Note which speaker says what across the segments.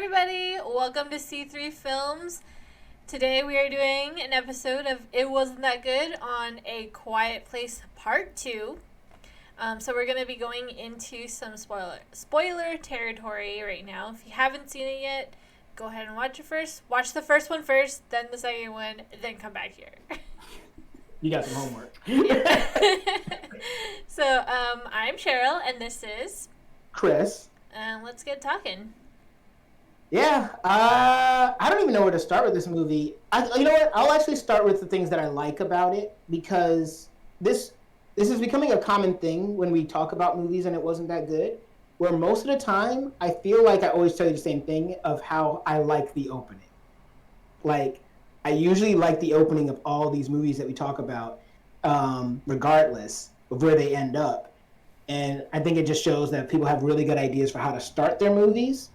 Speaker 1: everybody, welcome to C3 Films. Today we are doing an episode of It Wasn't That Good on A Quiet Place Part 2. So we're going to be going into some spoiler territory right now. If you haven't seen it yet, go ahead and watch it first. Watch the first one first, then the second one, then come back here.
Speaker 2: You got some homework.
Speaker 1: So I'm Cheryl, and this is
Speaker 2: Chris.
Speaker 1: Let's get talking.
Speaker 2: Yeah, I don't even know where to start with this movie. You know what? I'll actually start with the things that I like about it, because this is becoming a common thing when we talk about movies and it wasn't that good, where most of the time I feel like I always tell you the same thing of how I like the opening. Like, I usually like the opening of all these movies that we talk about, regardless of where they end up. And I think it just shows that people have really good ideas for how to start their movies,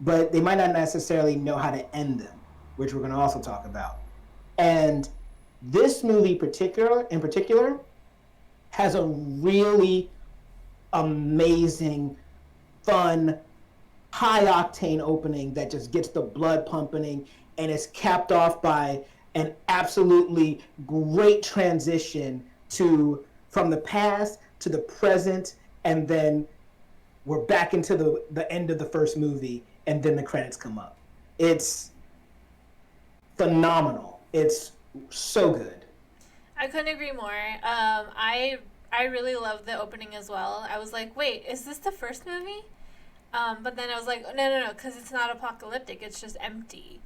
Speaker 2: but they might not necessarily know how to end them, which we're going to also talk about. And this movie in particular has a really amazing, fun, high-octane opening that just gets the blood pumping, and is capped off by an absolutely great transition from the past to the present, and then we're back into the end of the first movie, and then the credits come up. It's phenomenal. It's so good.
Speaker 1: I couldn't agree more. I really loved the opening as well. I was like, wait, is this the first movie? But then I was like, no, because it's not apocalyptic. It's just empty.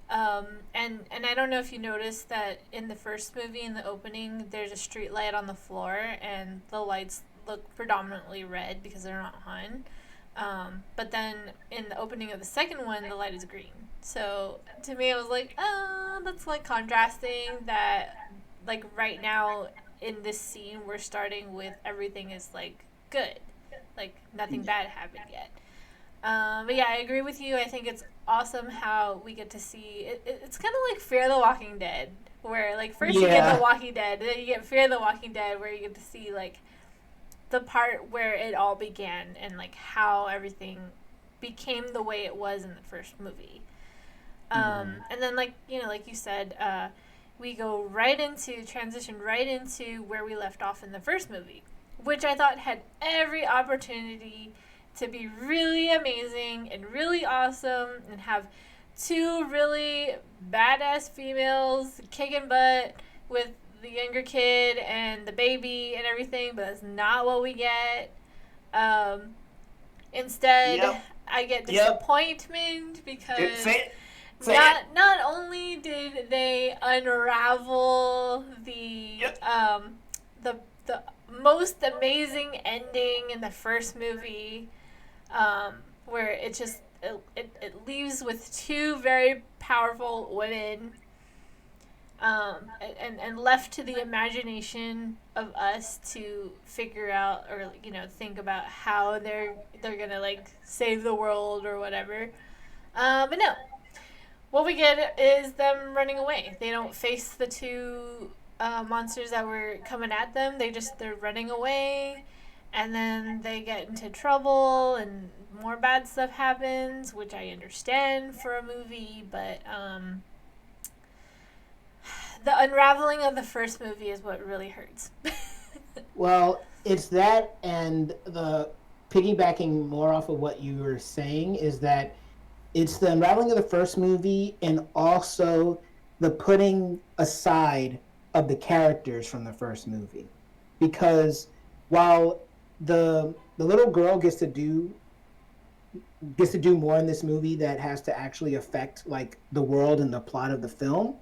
Speaker 1: And I don't know if you noticed that in the first movie, in the opening, there's a street light on the floor, and the lights look predominantly red because they're not on. But then in the opening of the second one, the light is green. So to me, I was like, that's like contrasting that, like, right now in this scene, we're starting with everything is like good, like nothing bad happened yet. But yeah, I agree with you. I think it's awesome how we get to see it's kind of like Fear the Walking Dead, where like first you get The Walking Dead, and then you get Fear the Walking Dead, where you get to see like the part where it all began and like how everything became the way it was in the first movie. And then like you said, we transition right into where we left off in the first movie, which I thought had every opportunity to be really amazing and really awesome and have two really badass females kicking butt with the younger kid and the baby and everything, but that's not what we get. Instead, I get disappointment because not only did they unravel the most amazing ending in the first movie, where it just it leaves with two very powerful women, and left to the imagination of us to figure out or think about how they're gonna like save the world or whatever. But no, what we get is them running away. They don't face the two monsters that were coming at them. They're running away, and then they get into trouble and more bad stuff happens, which I understand for a movie, but the unraveling of the first movie is what really hurts.
Speaker 2: Well, it's that, and the piggybacking more off of what you were saying is that it's the unraveling of the first movie, and also the putting aside of the characters from the first movie, because while the little girl gets to do more in this movie that has to actually affect like the world and the plot of the film,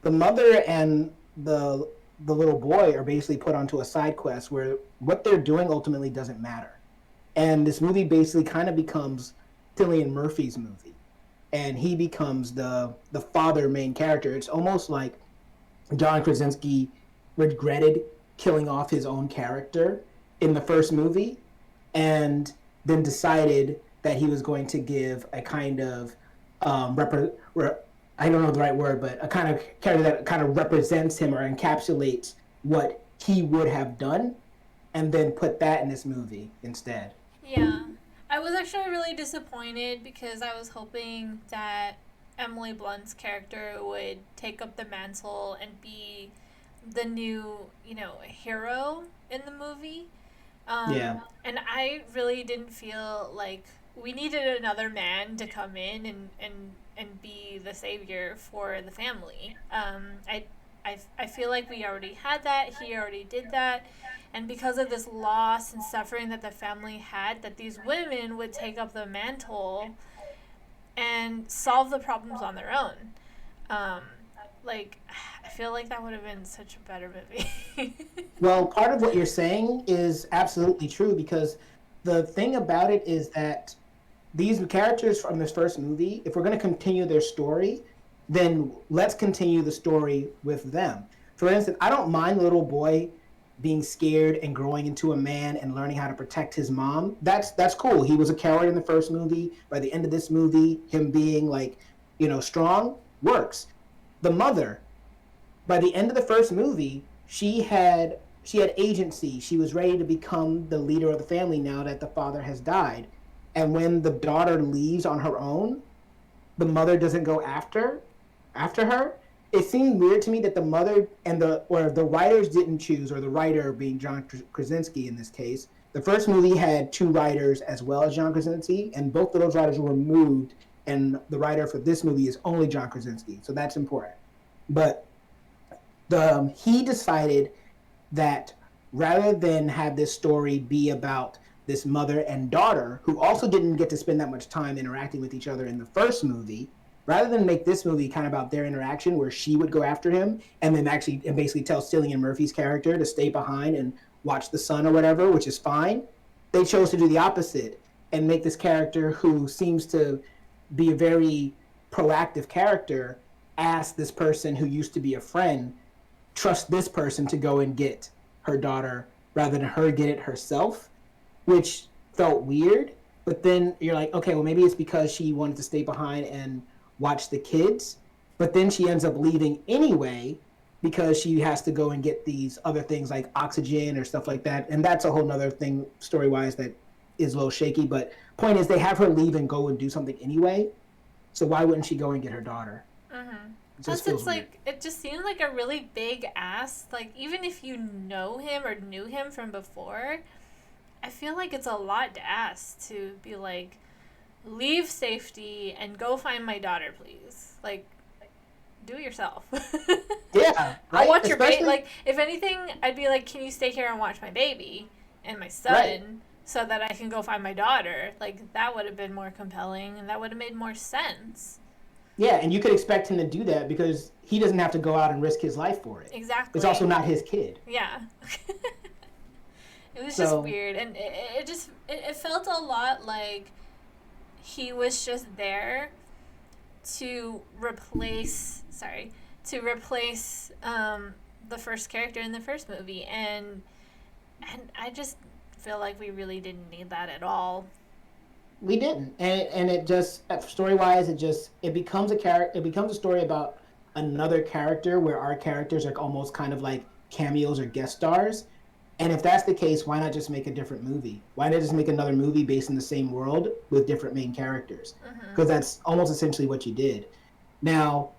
Speaker 2: the mother and the little boy are basically put onto a side quest where what they're doing ultimately doesn't matter. And this movie basically kind of becomes Cillian Murphy's movie, and he becomes the father main character. It's almost like John Krasinski regretted killing off his own character in the first movie, and then decided that he was going to give a kind of I don't know the right word, but a kind of character that kind of represents him or encapsulates what he would have done, and then put that in this movie instead.
Speaker 1: Yeah. I I was actually really disappointed because I was hoping that Emily Blunt's character would take up the mantle and be the new, hero in the movie.
Speaker 2: Yeah.
Speaker 1: And I really didn't feel like we needed another man to come in and be the savior for the family. I feel like we already had that. He already did that. And because of this loss and suffering that the family had, that these women would take up the mantle and solve the problems on their own. Um, I feel like that would have been such a better movie.
Speaker 2: Well, part of what you're saying is absolutely true because the thing about it is that these characters from this first movie, if we're going to continue their story, then let's continue the story with them. For instance, I don't mind the little boy being scared and growing into a man and learning how to protect his mom. That's cool. He was a coward in the first movie. By the end of this movie, him being like, strong works. The mother, by the end of the first movie, she had agency. She was ready to become the leader of the family now that the father has died. And when the daughter leaves on her own, the mother doesn't go after her. It seemed weird to me that the mother and the writers didn't choose, or the writer being John Krasinski in this case. The first movie had two writers as well as John Krasinski, and both of those writers were removed, and the writer for this movie is only John Krasinski, so that's important. But he decided that rather than have this story be about this mother and daughter, who also didn't get to spend that much time interacting with each other in the first movie, rather than make this movie kind of about their interaction where she would go after him and then basically tell Cillian Murphy's character to stay behind and watch the son or whatever, which is fine, they chose to do the opposite and make this character, who seems to be a very proactive character, ask this person who used to be a friend, trust this person to go and get her daughter rather than her get it herself, which felt weird. But then you're like, okay, well, maybe it's because she wanted to stay behind and watch the kids. But then she ends up leaving anyway because she has to go and get these other things like oxygen or stuff like that. And that's a whole nother thing story-wise that is a little shaky. But point is, they have her leave and go and do something anyway. So why wouldn't she go and get her daughter?
Speaker 1: Mm-hmm.
Speaker 2: It
Speaker 1: Plus,
Speaker 2: just feels
Speaker 1: it's
Speaker 2: weird.
Speaker 1: like, it just seems like a really big ask. Like, even if you know him or knew him from before, I feel like it's a lot to ask to be like, leave safety and go find my daughter, please. Like, do it yourself.
Speaker 2: Yeah,
Speaker 1: I'll
Speaker 2: right?
Speaker 1: watch your baby.
Speaker 2: Especially,
Speaker 1: Like, if anything, I'd be like, can you stay here and watch my baby and my son
Speaker 2: right.
Speaker 1: so that I can go find my daughter? Like, that would have been more compelling and that would have made more sense.
Speaker 2: Yeah, and you could expect him to do that because he doesn't have to go out and risk his life for it.
Speaker 1: Exactly.
Speaker 2: It's also not his kid.
Speaker 1: Yeah. It was just
Speaker 2: So,
Speaker 1: weird. And it felt a lot like he was just there to replace the first character in the first movie, and I just feel like we really didn't need that at all.
Speaker 2: we didn't, and it just story wise, it becomes it becomes a story about another character where our characters are almost kind of like cameos or guest stars. And if that's the case, why not just make a different movie? Why not just make another movie based in the same world with different main characters?
Speaker 1: Mm-hmm.
Speaker 2: Because that's almost essentially what you did. Now,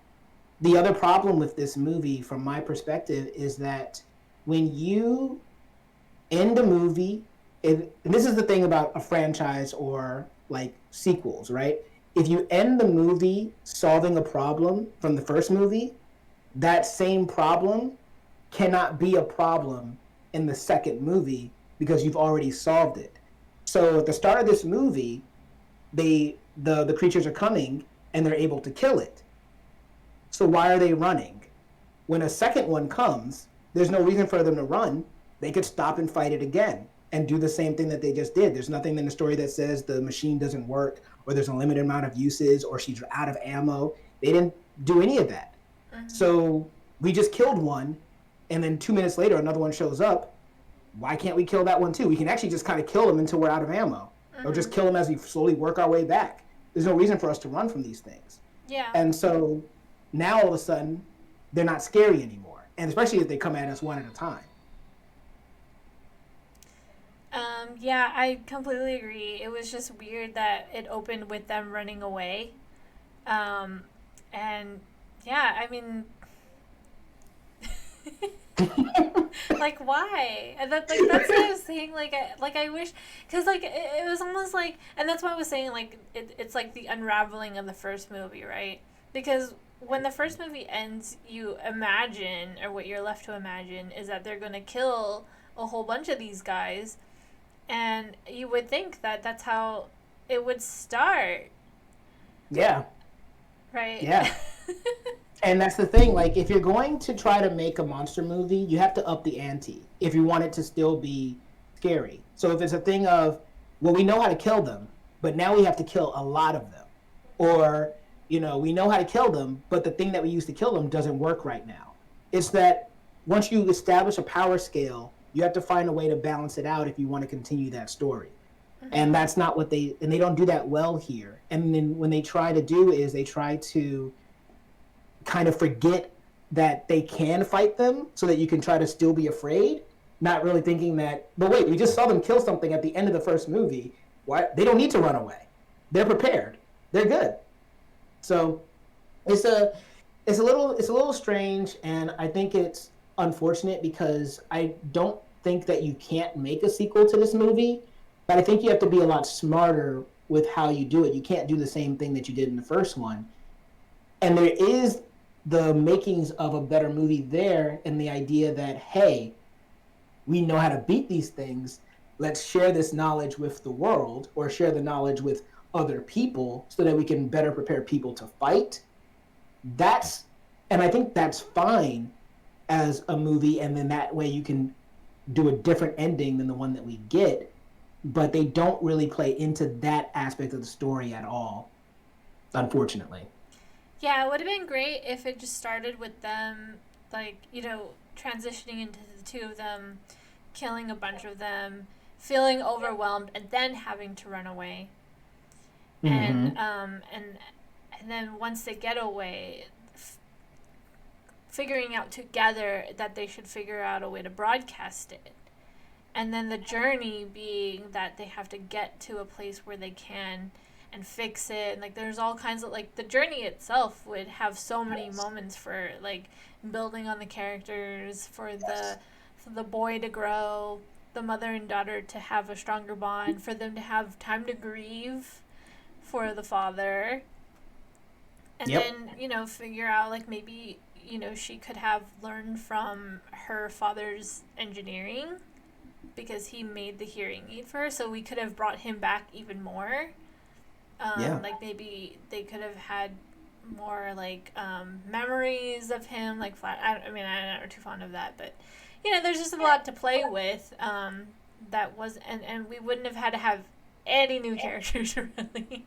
Speaker 2: the other problem with this movie, from my perspective, is that when you end a movie, and this is the thing about a franchise or like sequels, right? If you end the movie solving a problem from the first movie, that same problem cannot be a problem in the second movie because you've already solved it. So at the start of this movie, the creatures are coming and they're able to kill it. So why are they running? When a second one comes, there's no reason for them to run. They could stop and fight it again and do the same thing that they just did. There's nothing in the story that says the machine doesn't work or there's a limited amount of uses or she's out of ammo. They didn't do any of that.
Speaker 1: Mm-hmm.
Speaker 2: So we just killed one, and then 2 minutes later another one shows up. Why can't we kill that one too? We can actually just kind of kill them until we're out of ammo.
Speaker 1: Mm-hmm.
Speaker 2: Or just kill them as we slowly work our way back. There's no reason for us to run from these things.
Speaker 1: Yeah.
Speaker 2: And so now all of a sudden, they're not scary anymore. And especially if they come at us one at a time.
Speaker 1: Yeah, I completely agree. It was just weird that it opened with them running away. Um, and yeah, I mean, like why? And that like that's what I was saying. I wish, because it was almost like, and that's why I was saying like it's like the unraveling of the first movie, right? Because when the first movie ends, you imagine, or what you're left to imagine, is that they're gonna kill a whole bunch of these guys, and you would think that that's how it would start,
Speaker 2: Yeah,
Speaker 1: right?
Speaker 2: yeah. And that's the thing. Like, if you're going to try to make a monster movie, you have to up the ante if you want it to still be scary. So if it's a thing of, well, we know how to kill them, but now we have to kill a lot of them, or we know how to kill them, but the thing that we used to kill them doesn't work right now. It's that once you establish a power scale, you have to find a way to balance it out if you want to continue that story. And
Speaker 1: Mm-hmm.
Speaker 2: that's not what they don't do that well here. And then when they try to do is they try to kind of forget that they can fight them so that you can try to still be afraid, not really thinking that, but wait, we just saw them kill something at the end of the first movie. Why? They don't need to run away. They're prepared. They're good. So it's a it's a little strange, and I think it's unfortunate because I don't think that you can't make a sequel to this movie, but I think you have to be a lot smarter with how you do it. You can't do the same thing that you did in the first one, and there is the makings of a better movie there in the idea that, hey, we know how to beat these things. Let's share this knowledge with the world, or share the knowledge with other people so that we can better prepare people to fight. That's and I think that's fine as a movie, and then that way you can do a different ending than the one that we get, but they don't really play into that aspect of the story at all, unfortunately.
Speaker 1: Yeah, it would have been great if it just started with them, transitioning into the two of them, killing a bunch of them, feeling overwhelmed, and then having to run away. And
Speaker 2: Mm-hmm.
Speaker 1: and then once they get away, figuring out together that they should figure out a way to broadcast it. And then the journey being that they have to get to a place where they can and fix it, and there's all kinds of the journey itself would have so many moments for building on the characters, for the boy to grow, the mother and daughter to have a stronger bond, for them to have time to grieve for the father, and
Speaker 2: Yep.
Speaker 1: then figure out maybe she could have learned from her father's engineering because he made the hearing aid for her, so we could have brought him back even more.
Speaker 2: Yeah.
Speaker 1: Maybe they could have had more memories of him, I mean, I'm not too fond of that, but there's just a lot to play with. That was and we wouldn't have had to have any new characters really.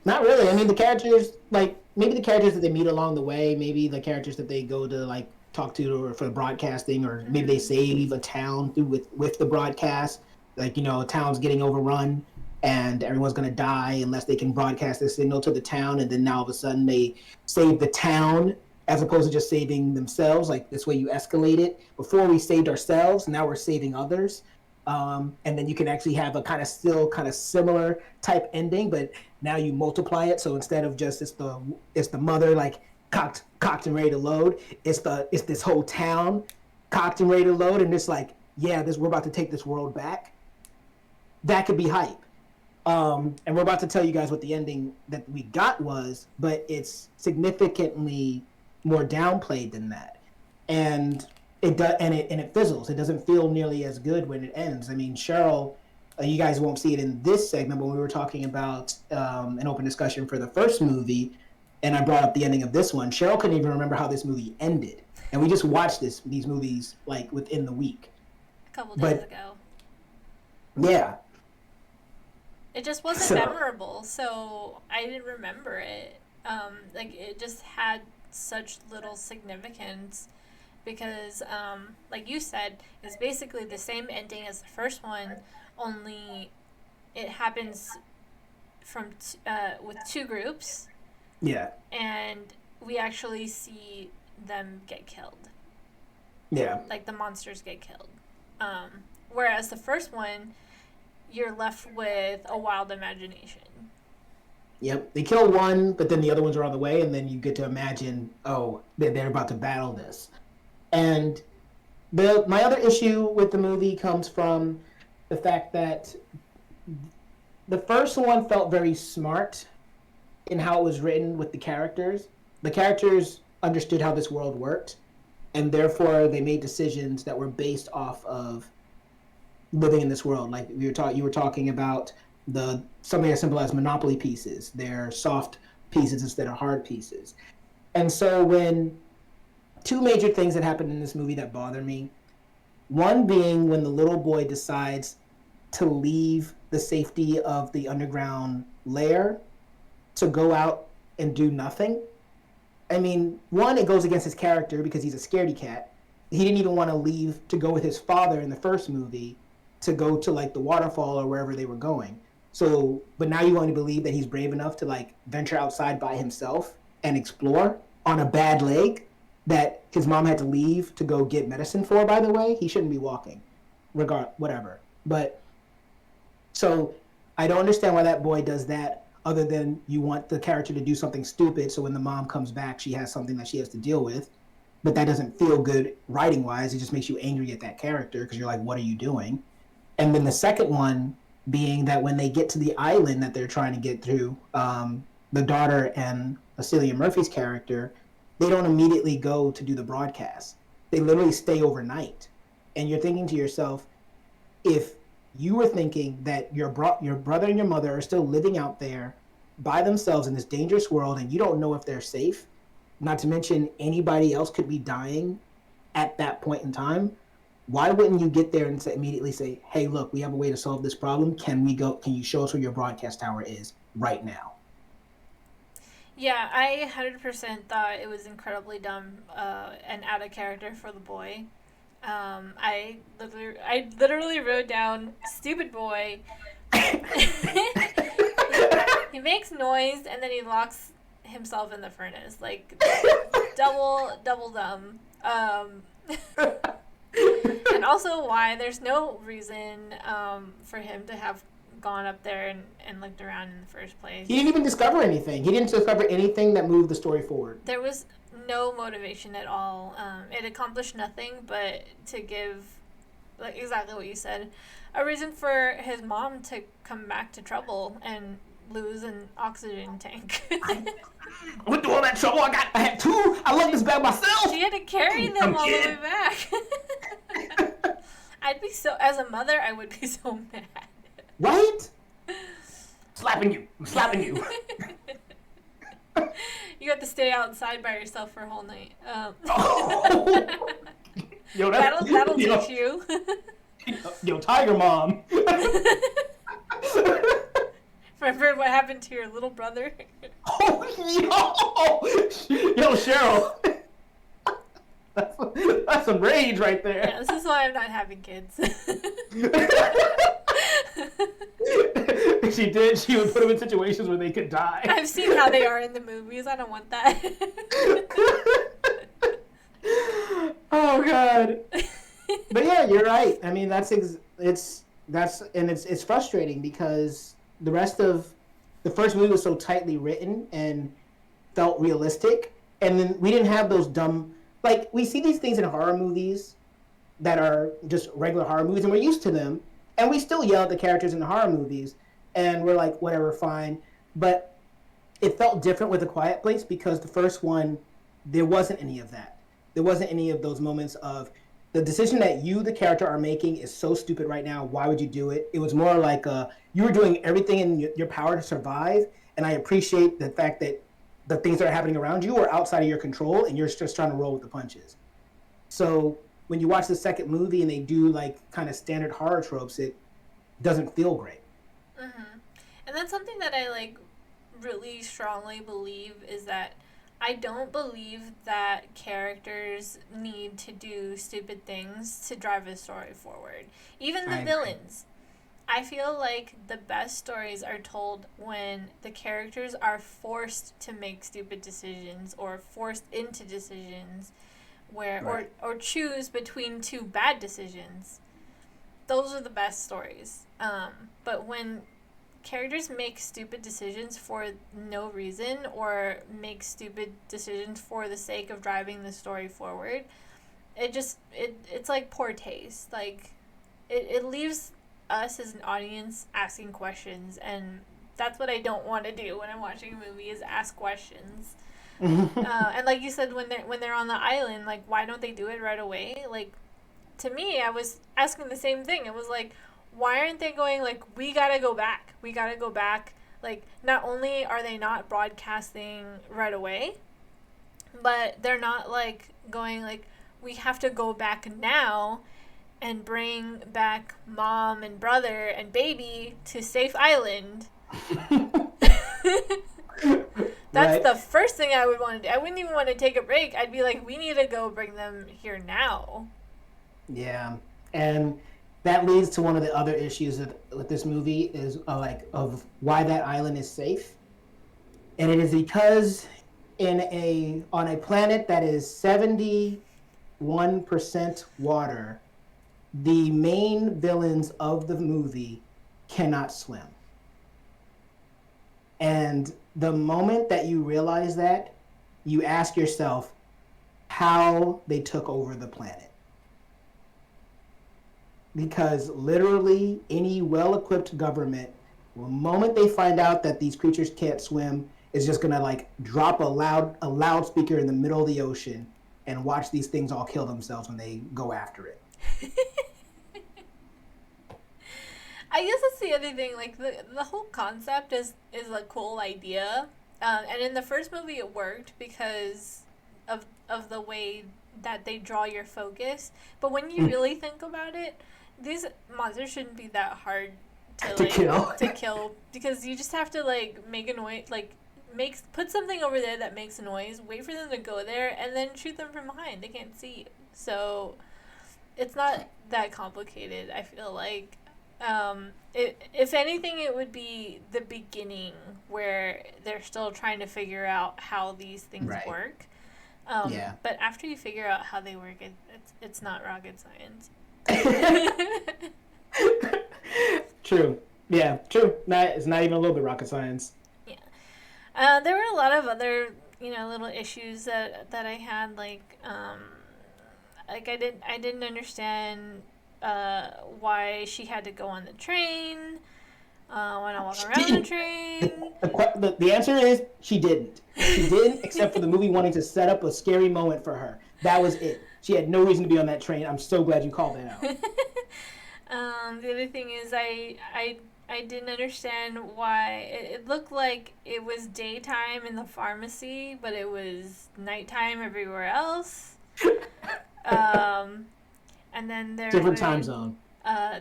Speaker 2: Not really. I mean, the characters, like maybe the characters that they meet along the way, maybe the characters that they go to like talk to or for the broadcasting, or maybe they
Speaker 1: Mm-hmm.
Speaker 2: save a town through with the broadcast. Like a town's getting overrun and everyone's gonna die unless they can broadcast their signal to the town, and then now all of a sudden they save the town as opposed to just saving themselves. Like this way, you escalate it. Before we saved ourselves, now we're saving others. And then you can actually have a kind of still kind of similar type ending, but now you multiply it. So instead of just it's the mother like cocked and ready to load, it's this whole town cocked and ready to load, and it's like, yeah, this we're about to take this world back. That could be hype. And we're about to tell you guys what the ending that we got was, but it's significantly more downplayed than that. And it fizzles. It doesn't feel nearly as good when it ends. I mean, Cheryl, you guys won't see it in this segment, but we were talking about an open discussion for the first movie, and I brought up the ending of this one. Cheryl couldn't even remember how this movie ended, and we just watched these movies like within the week.
Speaker 1: A couple days
Speaker 2: But
Speaker 1: ago.
Speaker 2: yeah,
Speaker 1: It just wasn't
Speaker 2: so
Speaker 1: memorable, so I didn't remember it. It just had such little significance because, like you said, it's basically the same ending as the first one, only it happens with two groups,
Speaker 2: yeah,
Speaker 1: and we actually see them get killed.
Speaker 2: yeah,
Speaker 1: Like the monsters get killed. Whereas the first one, you're left with a wild imagination.
Speaker 2: Yep, they kill one, but then the other ones are on the way, and then you get to imagine, oh, they're about to battle this. And my other issue with the movie comes from the fact that the first one felt very smart in how it was written with the characters. The characters understood how this world worked, and therefore they made decisions that were based off of living in this world. Like you were talking about the something as simple as Monopoly pieces. They're soft pieces instead of hard pieces. And so when two major things that happened in this movie that bother me, one being when the little boy decides to leave the safety of the underground lair to go out and do nothing. I mean, one, it goes against his character because he's a scaredy cat. He didn't even want to leave to go with his father in the first movie to go to like the waterfall or wherever they were going. So, but now you want to believe that he's brave enough to like venture outside by himself and explore on a bad leg that his mom had to leave to go get medicine for, by the way. He shouldn't be walking. Whatever. But so I don't understand why that boy does that other than you want the character to do something stupid so when the mom comes back she has something that she has to deal with. But that doesn't feel good writing wise. It just makes you angry at that character because you're like, what are you doing? And then the second one being that when they get to the island that they're trying to get through, the daughter and Cillian Murphy's character, they don't immediately go to do the broadcast. They literally stay overnight. And you're thinking to yourself, if you were thinking that your brother and your mother are still living out there by themselves in this dangerous world and you don't know if they're safe, not to mention anybody else could be dying at that point in time, why wouldn't you get there and immediately say, hey, look, we have a way to solve this problem. Can you show us where your broadcast tower is right now?
Speaker 1: Yeah, I 100% thought it was incredibly dumb and out of character for the boy. I literally wrote down stupid boy. he makes noise and then he locks himself in the furnace, like double dumb. And also why there's no reason for him to have gone up there and looked around in the first place.
Speaker 2: He didn't even discover anything. He didn't discover anything that moved the story forward.
Speaker 1: There was no motivation at all. It accomplished nothing but to give, like exactly what you said, a reason for his mom to come back to trouble and lose an oxygen tank.
Speaker 2: I went through all that trouble. I had two. I love this bag myself.
Speaker 1: She had to carry them all the way back. I'd be so, as a mother, I would be so mad.
Speaker 2: Right? Slapping you. I'm slapping you.
Speaker 1: You have to stay outside by yourself for a whole night.
Speaker 2: Oh. Yo,
Speaker 1: that'll teach you.
Speaker 2: Yo, Tiger Mom.
Speaker 1: Remember what happened to your little brother?
Speaker 2: Oh, yo, Cheryl. That's some rage right there.
Speaker 1: Yeah, this is why I'm not having kids.
Speaker 2: She did. She would put them in situations where they could die.
Speaker 1: I've seen how they are in the movies. I don't want that.
Speaker 2: Oh God. But yeah, you're right. I mean, it's frustrating because the rest of the first movie was so tightly written and felt realistic, and then we didn't have those dumb, like, we see these things in horror movies that are just regular horror movies and we're used to them, and we still yell at the characters in the horror movies and we're like, whatever, fine. But it felt different with A Quiet Place because the first one, there wasn't any of that. There wasn't any of those moments of the decision that you, the character, are making is so stupid right now. Why would you do it? It was more like you were doing everything in your power to survive, and I appreciate the fact that the things that are happening around you are outside of your control, and you're just trying to roll with the punches. So when you watch the second movie and they do like kind of standard horror tropes, it doesn't feel great.
Speaker 1: Mm-hmm. And that's something that I like really strongly believe is that I don't believe that characters need to do stupid things to drive a story forward. Even the villains. I feel like the best stories are told when the characters are forced to make stupid decisions or forced into decisions where or choose between two bad decisions. those are the best stories. But when characters make stupid decisions for no reason or make stupid decisions for the sake of driving the story forward, it's like poor taste. Like it leaves us as an audience asking questions, and that's what I don't want to do when I'm watching a movie, is ask questions. And like you said, when they're on the island, like, why don't they do it right away? Like, to me, I was asking the same thing. It was like, why aren't they going, like, we gotta go back. Like, not only are they not broadcasting right away, but they're not, like, going, like, we have to go back now and bring back mom and brother and baby to Safe Island. That's right. The first thing I would want to do. I wouldn't even want to take a break. I'd be like, we need to go bring them here now.
Speaker 2: Yeah, and that leads to one of the other issues with this movie is of why that island is safe, and it is because on a planet that is 71% water, the main villains of the movie cannot swim. And the moment that you realize that, you ask yourself how they took over the planet. Because literally any well-equipped government, the moment they find out that these creatures can't swim, is just gonna like drop a loudspeaker in the middle of the ocean and watch these things all kill themselves when they go after it.
Speaker 1: I guess that's the other thing. Like the whole concept is a cool idea, and in the first movie it worked because of the way that they draw your focus. But when you really think about it, these monsters shouldn't be that hard to kill because you just have to like make a noise, like put something over there that makes a noise, wait for them to go there, and then shoot them from behind. They can't see you, so it's not that complicated. I feel like. If anything, it would be the beginning where they're still trying to figure out how these things work. But after you figure out how they work, it's not rocket science.
Speaker 2: True. Yeah, true. It's not even a little bit rocket science.
Speaker 1: Yeah. There were a lot of other, little issues that I had, like I didn't understand why she had to go on the train, when I walk around the train.
Speaker 2: The answer is she didn't. She didn't, except for the movie wanting to set up a scary moment for her. That was it. She had no reason to be on that train. I'm so glad you called that
Speaker 1: out. The other thing is I didn't understand why it looked like it was daytime in the pharmacy, but it was nighttime everywhere else. And then
Speaker 2: different time zone.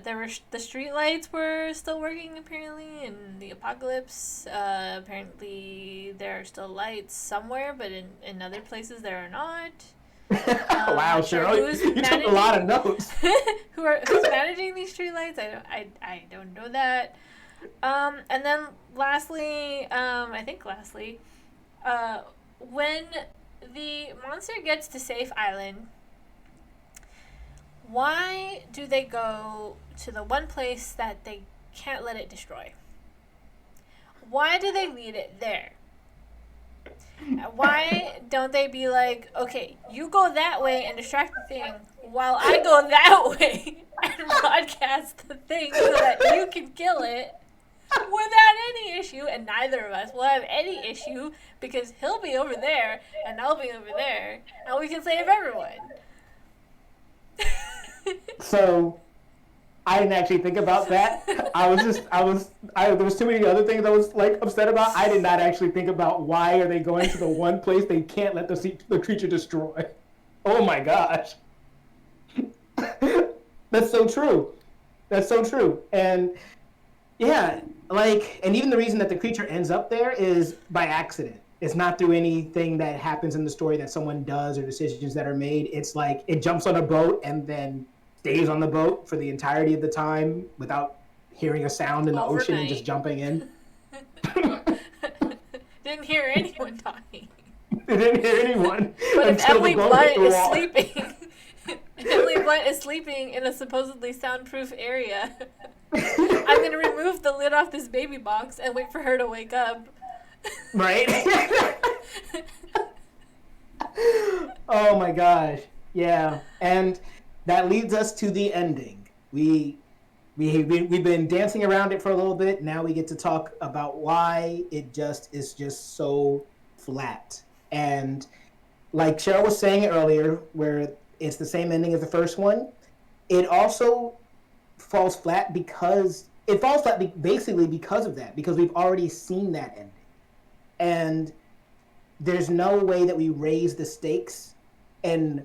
Speaker 1: There were the street lights were still working apparently in the apocalypse. Apparently there are still lights somewhere, but in other places there are not.
Speaker 2: Wow, Cheryl, you took a lot of notes.
Speaker 1: Who's managing these street lights? I don't know that. And then lastly, when the monster gets to Safe Island, why do they go to the one place that they can't let it destroy? Why do they leave it there? Why don't they be like, okay, you go that way and distract the thing while I go that way and broadcast the thing so that you can kill it without any issue, and neither of us will have any issue because he'll be over there and I'll be over there and we can save everyone.
Speaker 2: So, I didn't actually think about that. There was too many other things I was like upset about. I did not actually think about why are they going to the one place they can't let the creature destroy. Oh my gosh. That's so true. And yeah, and even the reason that the creature ends up there is by accident. It's not through anything that happens in the story that someone does or decisions that are made. It's like it jumps on a boat and then stays on the boat for the entirety of the time without hearing a sound in the ocean and just jumping in.
Speaker 1: Didn't hear anyone talking.
Speaker 2: They didn't hear anyone.
Speaker 1: But if Emily Blunt is sleeping, Emily Blunt is sleeping in a supposedly soundproof area. I'm gonna remove the lid off this baby box and wait for her to wake up.
Speaker 2: Right? Oh my gosh. Yeah. And that leads us to the ending. We've been dancing around it for a little bit. Now we get to talk about why it just is just so flat. And like Cheryl was saying earlier, where it's the same ending as the first one, it also falls flat because it falls flat basically because of that, because we've already seen that ending. And there's no way that we raised the stakes and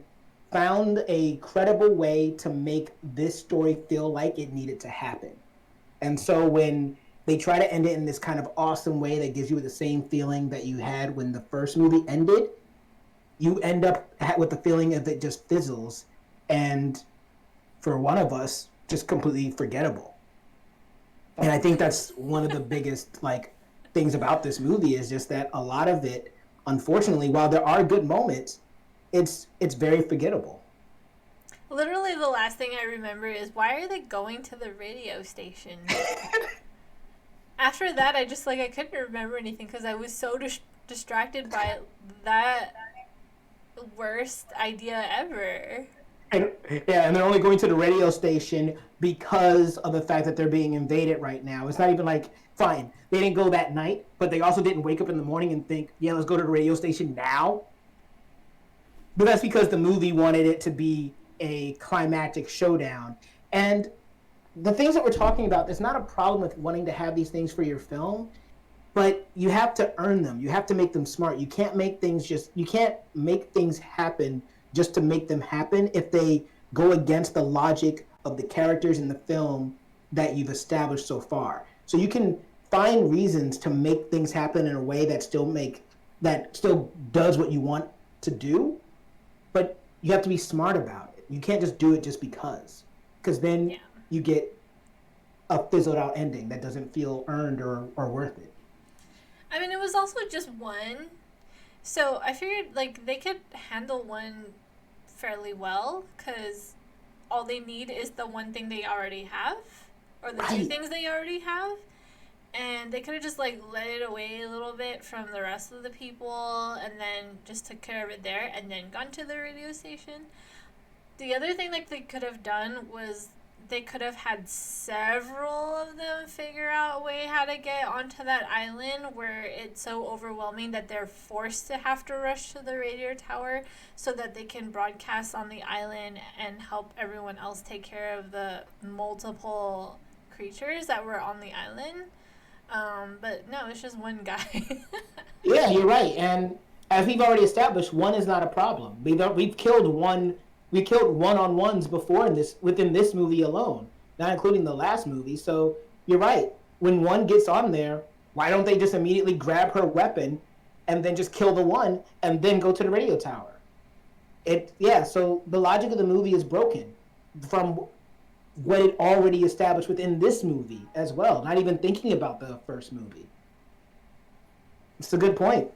Speaker 2: found a credible way to make this story feel like it needed to happen. And so when they try to end it in this kind of awesome way that gives you the same feeling that you had when the first movie ended, you end up with the feeling of it just fizzles, and for one of us, just completely forgettable. And I think that's one of the biggest like things about this movie is just that a lot of it, unfortunately, while there are good moments, it's very forgettable.
Speaker 1: Literally, the last thing I remember is why are they going to the radio station? After that, I just I couldn't remember anything because I was so distracted by that worst idea ever.
Speaker 2: And yeah, and they're only going to the radio station because of the fact that they're being invaded right now. It's not even like, fine, they didn't go that night, but they also didn't wake up in the morning and think, yeah, let's go to the radio station now. But that's because the movie wanted it to be a climactic showdown. And the things that we're talking about, there's not a problem with wanting to have these things for your film, but you have to earn them. You have to make them smart. You can't make things happen just to make them happen if they go against the logic of the characters in the film that you've established so far. So you can find reasons to make things happen in a way that still does what you want to do, but you have to be smart about it. You can't just do it just because then you get a fizzled out ending that doesn't feel earned or worth it.
Speaker 1: I mean, it was also just one, so I figured they could handle one fairly well because all they need is the one thing they already have, or the two things they already have, and they could have just let it away a little bit from the rest of the people, and then just took care of it there, and then gone to the radio station. The other thing they could have done was they could have had several of them figure out a way how to get onto that island where it's so overwhelming that they're forced to have to rush to the radio tower so that they can broadcast on the island and help everyone else take care of the multiple creatures that were on the island. But no, it's just one guy.
Speaker 2: Yeah, you're right. And as we've already established, one is not a problem. We've killed one. We killed one-on-ones before within this movie alone, not including the last movie. So you're right. When one gets on there, why don't they just immediately grab her weapon and then just kill the one and then go to the radio tower? So the logic of the movie is broken from what it already established within this movie as well, not even thinking about the first movie. It's a good point.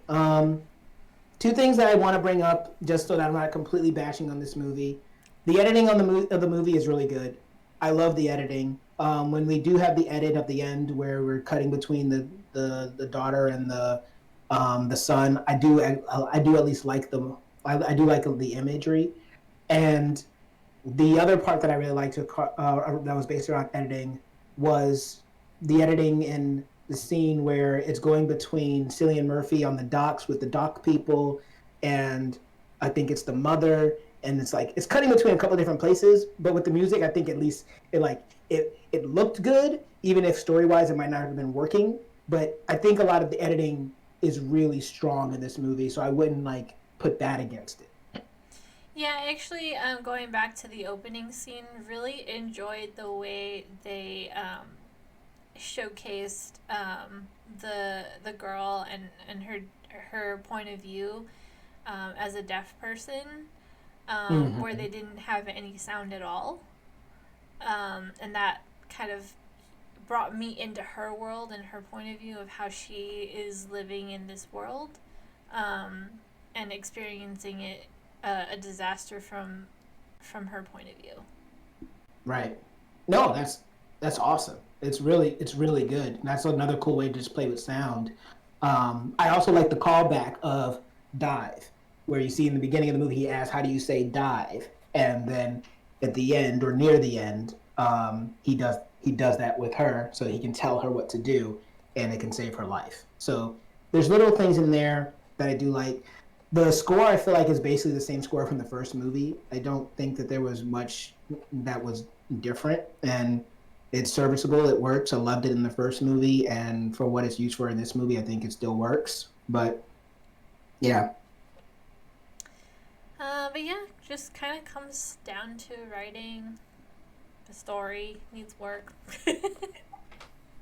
Speaker 2: Two things that I want to bring up, just so that I'm not completely bashing on this movie. The editing of the movie is really good. I love the editing. When we do have the edit at the end where we're cutting between the daughter and the son, I do at least like them. I do like the imagery, and the other part that I really liked that was based around editing was the editing in the scene where it's going between Cillian Murphy on the docks with the dock people, and I think it's the mother, and it's cutting between a couple of different places, but with the music, I think at least it looked good, even if story-wise it might not have been working, but I think a lot of the editing is really strong in this movie, so I wouldn't put that against it.
Speaker 1: Yeah, actually, going back to the opening scene, really enjoyed the way they showcased the girl and her point of view as a deaf person, where they didn't have any sound at all, and that kind of brought me into her world and her point of view of how she is living in this world, and experiencing it a disaster from from her point of view.
Speaker 2: Right. No, that's awesome. It's really good. And that's another cool way to just play with sound. I also like the callback of dive, where you see in the beginning of the movie he asks, "How do you say dive?" And then at the end or near the end, he does that with her, so he can tell her what to do, and it can save her life. So there's little things in there that I do like. The score I feel like is basically the same score from the first movie. I don't think that there was much that was different, and it's serviceable. It works. I loved it in the first movie, and for what it's used for in this movie, I think it still works. But yeah,
Speaker 1: But yeah, just kind of comes down to writing. The story needs work. A lot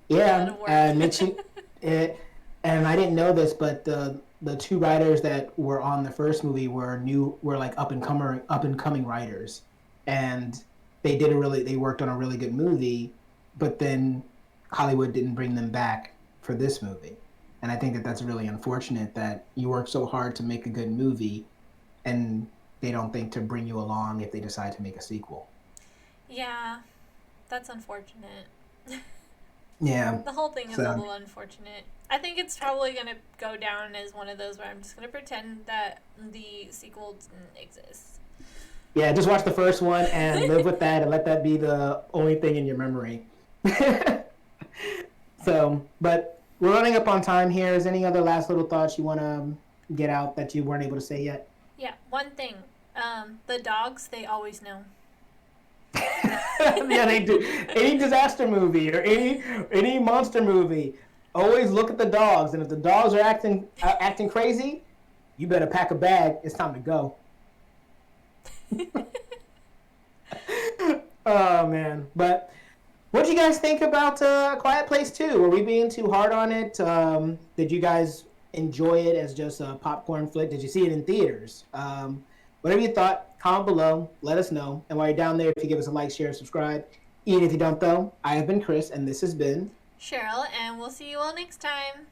Speaker 2: yeah.
Speaker 1: of work.
Speaker 2: Mention it, and I didn't know this, but the two writers that were on the first movie were like up and coming writers, and they worked on a really good movie, but then Hollywood didn't bring them back for this movie, and I think that that's really unfortunate that you work so hard to make a good movie, and they don't think to bring you along if they decide to make a sequel.
Speaker 1: Yeah, that's unfortunate.
Speaker 2: Yeah.
Speaker 1: The whole thing is a
Speaker 2: So
Speaker 1: little unfortunate. I think it's probably going to go down as one of those where I'm just going to pretend that the sequel didn't exist.
Speaker 2: yeah, just watch the first one and live with that, and let that be the only thing in your memory. So, but we're running up on time here. Is any other last little thoughts you want to get out that you weren't able to say yet?
Speaker 1: Yeah, one thing. The dogs, they always know.
Speaker 2: Yeah, they do. Any disaster movie or any monster movie, always look at the dogs, and if the dogs are acting crazy, you better pack a bag. It's time to go. Oh man, but what do you guys think about Quiet Place 2? Were we being too hard on it? Did you guys enjoy it as just a popcorn flick? Did you see it in theaters? Whatever you thought, comment below. Let us know. And while you're down there, if you give us a like, share, subscribe. Even if you don't, though, I have been Chris, and this has been
Speaker 1: Cheryl, and we'll see you all next time.